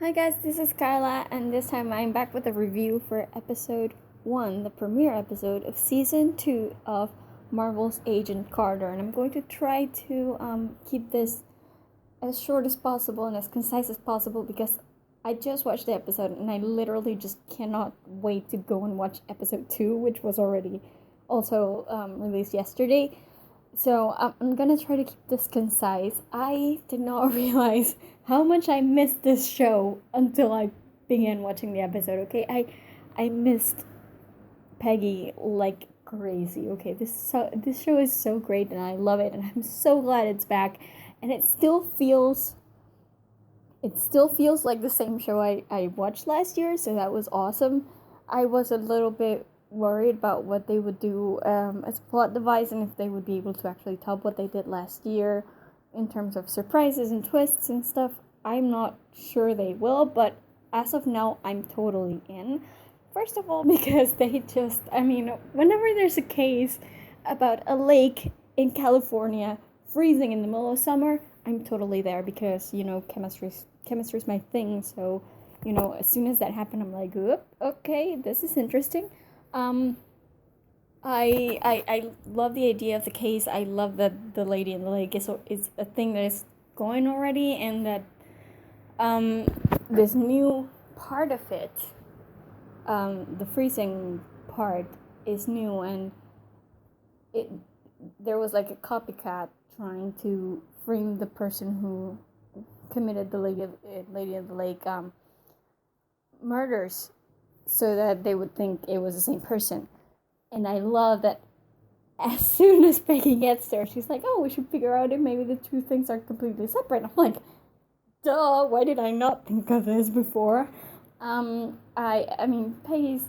Hi guys, this is Carla, and this time I'm back with a review for episode 1, the premiere episode of season 2 of Marvel's Agent Carter. And I'm going to try to keep this as short as possible and as concise as possible because I just watched the episode and I literally just cannot wait to go and watch episode 2, which was already also released yesterday. So I'm gonna try to keep this concise. I did not realize how much I missed this show until I began watching the episode. Okay, I missed Peggy like crazy. Okay, this show is so great and I love it and I'm so glad it's back. And it still feels like the same show I watched last year, so that was awesome. I was a little bit worried about what they would do as a plot device and if they would be able to actually top what they did last year in terms of surprises and twists and stuff. I'm not sure they will, but as of now, I'm totally in. First of all, because whenever there's a case about a lake in California freezing in the middle of summer, I'm totally there because, chemistry's my thing. So, as soon as that happened, I'm like, oop, okay, this is interesting. Um, I love the idea of the case. I love that the lady in the lake is a thing that is going already, and that this new part of it, the freezing part, is new, and it there was like a copycat trying to frame the person who committed the lady of the lake murders so that they would think it was the same person. And I love that as soon as Peggy gets there, she's like, oh, we should figure out if maybe the two things are completely separate. I'm like, duh, why did I not think of this before? Peggy's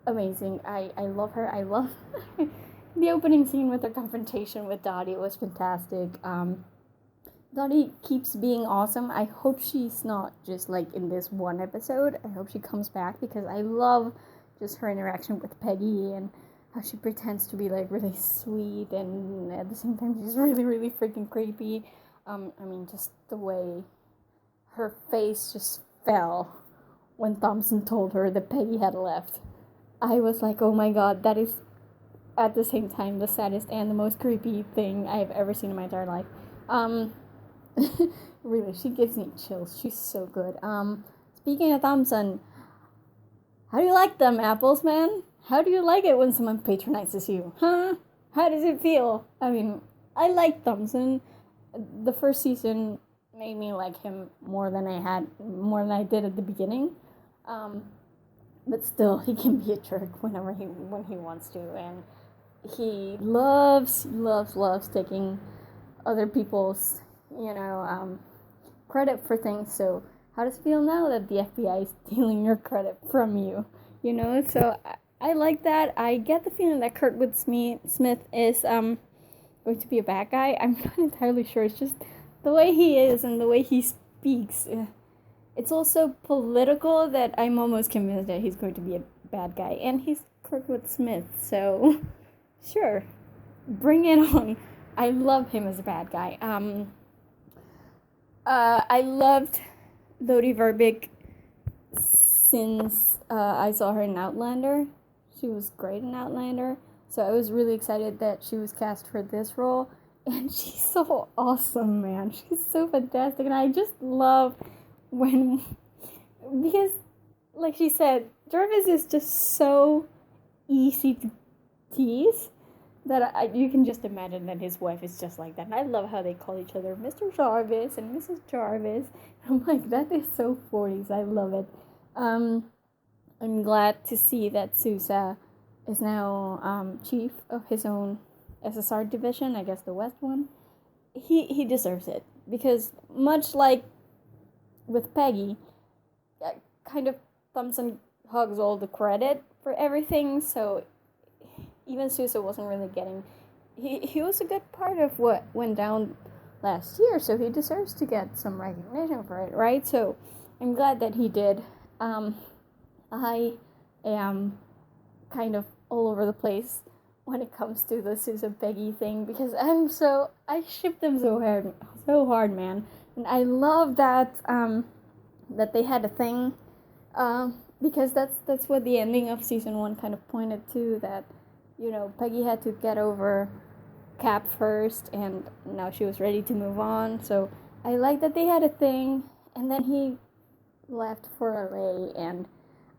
amazing. I love her. I love the opening scene with her confrontation with Dottie was fantastic. Dottie keeps being awesome. I hope she's not just like in this one episode. I hope she comes back because I love just her interaction with Peggy and how she pretends to be like really sweet and at the same time she's really, really freaking creepy. Just the way her face just fell when Thompson told her that Peggy had left. I was like, oh my god, that is at the same time the saddest and the most creepy thing I have ever seen in my entire life. Really, she gives me chills. She's so good. Speaking of Thompson, how do you like them apples, man? How do you like it when someone patronizes you? Huh? How does it feel? I like Thompson. The first season made me like him more than I did at the beginning. But still, he can be a jerk when he wants to, and he loves taking other people's credit for things. So how does it feel now that the FBI is stealing your credit from you? So I like that. I get the feeling that Kurtwood Smith is going to be a bad guy. I'm not entirely sure. It's just the way he is and the way he speaks. It's also political that I'm almost convinced that he's going to be a bad guy. And he's Kurtwood Smith, so sure. Bring it on. I love him as a bad guy. I loved Lodi Verbeek since I saw her in Outlander. She was great in Outlander. So I was really excited that she was cast for this role. And she's so awesome, man. She's so fantastic. And I just love because, like she said, Jarvis is just so easy to tease that you can just imagine that his wife is just like that. And I love how they call each other Mr. Jarvis and Mrs. Jarvis. I'm like, that is so 40s. I love it. I'm glad to see that Sousa is now chief of his own SSR division, I guess the West one. He deserves it because much like with Peggy, kind of Thompson hogs all the credit for everything, so even Sousa wasn't really getting. He was a good part of what went down last year, so he deserves to get some recognition for it, right? So I'm glad that he did. I am kind of all over the place when it comes to the Sousa Peggy thing because I ship them so hard, man, and I love that that they had a thing, because that's what the ending of season 1 kind of pointed to, that, Peggy had to get over Cap first, and now she was ready to move on. So I like that they had a thing, and then he left for LA, and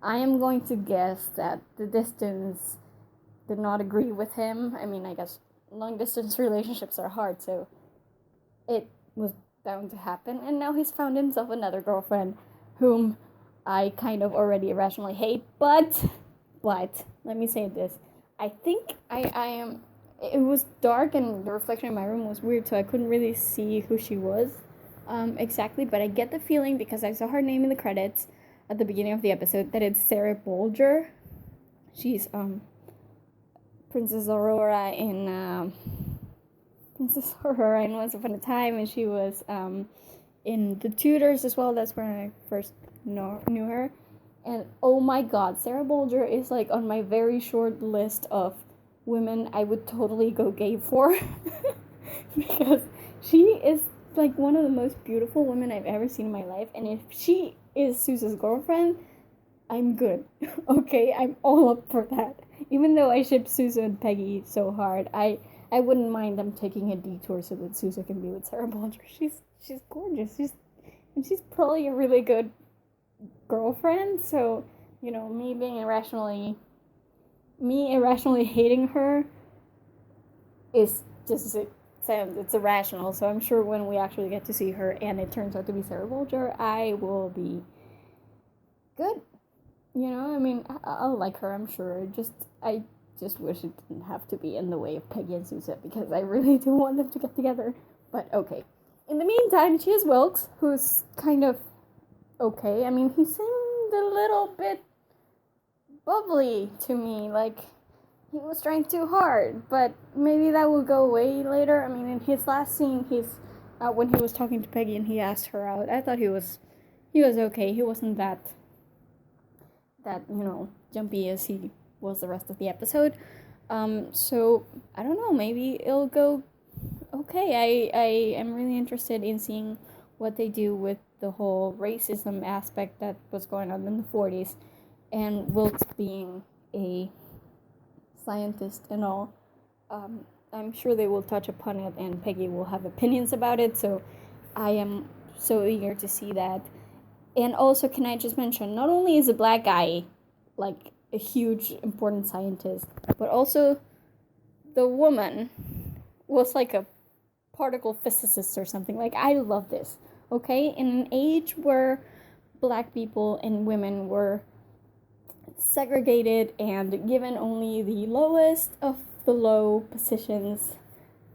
I am going to guess that the distance did not agree with him. I mean, I guess long distance relationships are hard, so it was bound to happen. And now he's found himself another girlfriend whom I kind of already irrationally hate. But let me say this: I think I am. It was dark, and the reflection in my room was weird, so I couldn't really see who she was exactly. But I get the feeling, because I saw her name in the credits at the beginning of the episode, that it's Sarah Bolger. She's Princess Aurora in Once Upon a Time, and she was in The Tudors as well. That's where I first knew her. And oh my god, Sarah Bolger is like on my very short list of women I would totally go gay for. Because she is like one of the most beautiful women I've ever seen in my life, and if she is Sousa's girlfriend, I'm good. Okay, I'm all up for that. Even though I ship Sousa and Peggy so hard, I wouldn't mind them taking a detour so that Sousa can be with Sarah Bolger. She's gorgeous. She's probably a really good girlfriend. So, me irrationally hating her is just it's irrational. So I'm sure when we actually get to see her and it turns out to be Sarah Bolger, I will be good. I mean, I'll like her, I'm sure. I just wish it didn't have to be in the way of Peggy and Sousa, because I really do want them to get together. But okay. In the meantime, she has Wilkes, who's kind of okay. I mean, he seemed a little bit bubbly to me, like he was trying too hard, but maybe that will go away later. I mean, in his last scene, when he was talking to Peggy and he asked her out, I thought he was okay. He wasn't that jumpy as he was the rest of the episode. So I don't know, maybe it'll go okay. I am really interested in seeing what they do with the whole racism aspect that was going on in the 40s, and Wilkes being a scientist and all. I'm sure they will touch upon it, and Peggy will have opinions about it, so I am so eager to see that. And also, can I just mention, not only is a black guy like a huge important scientist, but also the woman was like a particle physicist or something. Like, I love this. Okay, in an age where black people and women were segregated and given only the lowest of the low positions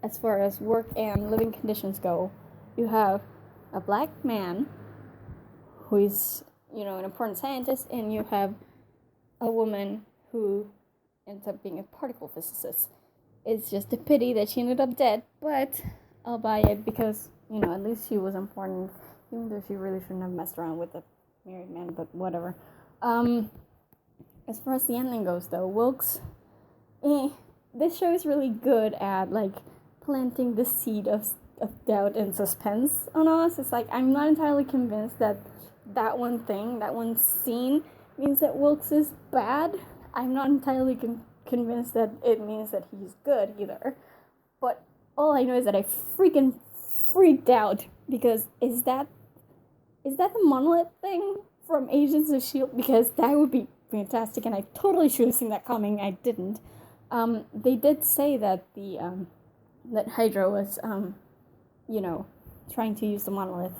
as far as work and living conditions go, you have a black man who is, an important scientist, and you have a woman who ends up being a particle physicist. It's just a pity that she ended up dead, but I'll buy it because, at least she was important, even though she really shouldn't have messed around with a married man, but whatever. As far as the ending goes, though, Wilkes, this show is really good at, planting the seed of doubt and suspense on us. It's like, I'm not entirely convinced that one scene means that Wilkes is bad. I'm not entirely convinced that it means that he's good either. But all I know is that I freaking freaked out, because is that the monolith thing from Agents of S.H.I.E.L.D.? Because that would be fantastic, and I totally should have seen that coming. I didn't. They did say that that Hydra was, trying to use the monolith.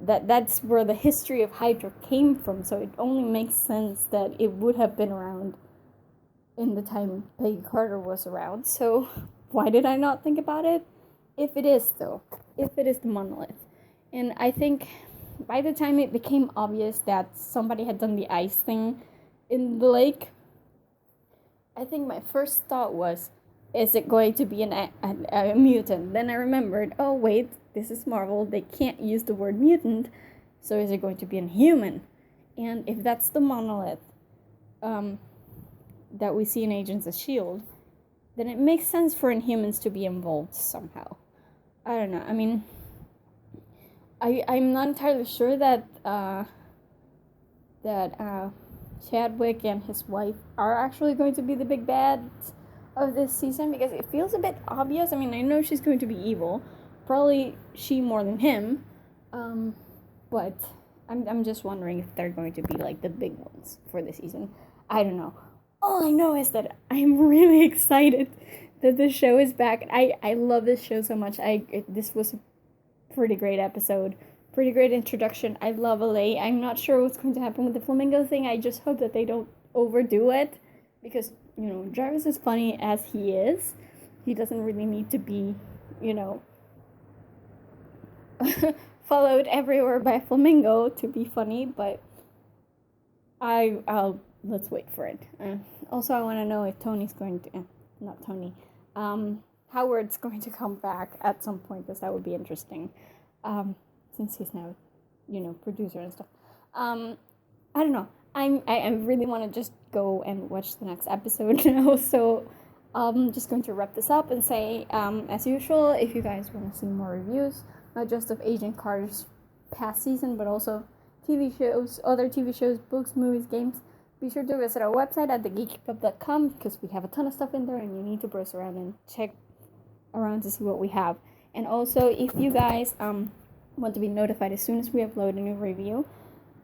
That's where the history of Hydra came from, so it only makes sense that it would have been around in the time Peggy Carter was around. So why did I not think about it? If it is the monolith. And I think by the time it became obvious that somebody had done the ice thing in the lake, I think my first thought was, is it going to be a mutant? Then I remembered, oh wait, this is Marvel, they can't use the word mutant, so is it going to be an human? And if that's the monolith that we see in Agents of S.H.I.E.L.D., then it makes sense for Inhumans to be involved somehow. I don't know, I mean, I'm not entirely sure that Chadwick and his wife are actually going to be the big bads of this season, because it feels a bit obvious. I mean, I know she's going to be evil, probably she more than him, but I'm just wondering if they're going to be like the big ones for the season. I don't know. All I know is that I'm really excited that the show is back. I love this show so much. This was a pretty great episode. Pretty great introduction. I love LA. I'm not sure what's going to happen with the flamingo thing. I just hope that they don't overdo it, because, you know, Jarvis is funny as he is. He doesn't really need to be, you know, followed everywhere by a flamingo to be funny, but I'll let's wait for it. Also, I want to know if Tony's going to, not Tony, Howard's going to come back at some point, because that would be interesting. Since he's now, you know, producer and stuff. I don't know. I really want to just go and watch the next episode now. So I'm just going to wrap this up and say, as usual, if you guys want to see more reviews, not just of Agent Carter's past season, but also TV shows, other TV shows, books, movies, games, be sure to visit our website at thegeekypub.com, because we have a ton of stuff in there and you need to browse around and check around to see what we have. And also, if you guys want to be notified as soon as we upload a new review,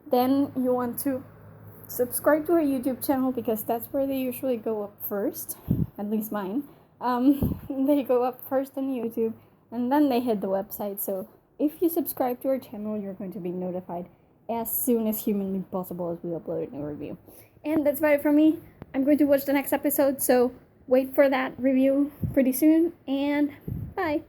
then you want to subscribe to our YouTube channel, because that's where they usually go up first, at least mine. They go up first on YouTube, and then they hit the website. So if you subscribe to our channel, you're going to be notified as soon as humanly possible as we upload a new review. And that's about it from me. I'm going to watch the next episode, so wait for that review pretty soon, and bye.